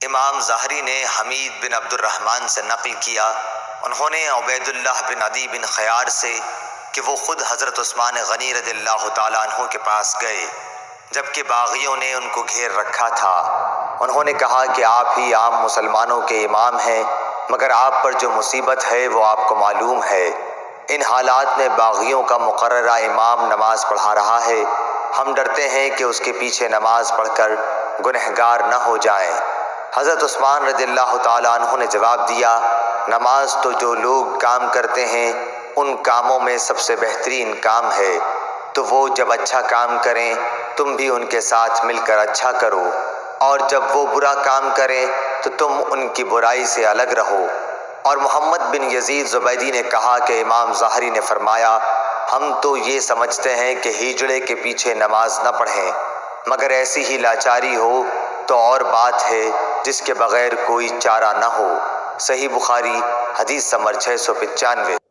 امام ظاہری نے حمید بن عبد الرحمن سے نقل کیا، انہوں نے عبید اللہ بن عدی بن خیار سے کہ وہ خود حضرت عثمان غنی رضی اللہ تعالیٰ عنہ کے پاس گئے جبکہ باغیوں نے ان کو گھیر رکھا تھا۔ انہوں نے کہا کہ آپ ہی عام مسلمانوں کے امام ہیں، مگر آپ پر جو مصیبت ہے وہ آپ کو معلوم ہے۔ ان حالات میں باغیوں کا مقررہ امام نماز پڑھا رہا ہے، ہم ڈرتے ہیں کہ اس کے پیچھے نماز پڑھ کر گنہگار نہ ہو جائیں۔ حضرت عثمان رضی اللہ تعالیٰ عنہ نے جواب دیا، نماز تو جو لوگ کام کرتے ہیں ان کاموں میں سب سے بہترین کام ہے، تو وہ جب اچھا کام کریں تم بھی ان کے ساتھ مل کر اچھا کرو، اور جب وہ برا کام کریں تو تم ان کی برائی سے الگ رہو۔ اور محمد بن یزید زبیدی نے کہا کہ امام ظاہری نے فرمایا، ہم تو یہ سمجھتے ہیں کہ ہجڑے کے پیچھے نماز نہ پڑھیں، مگر ایسی ہی لاچاری ہو تو اور بات ہے جس کے بغیر کوئی چارہ نہ ہو۔ صحیح بخاری حدیث نمبر 695۔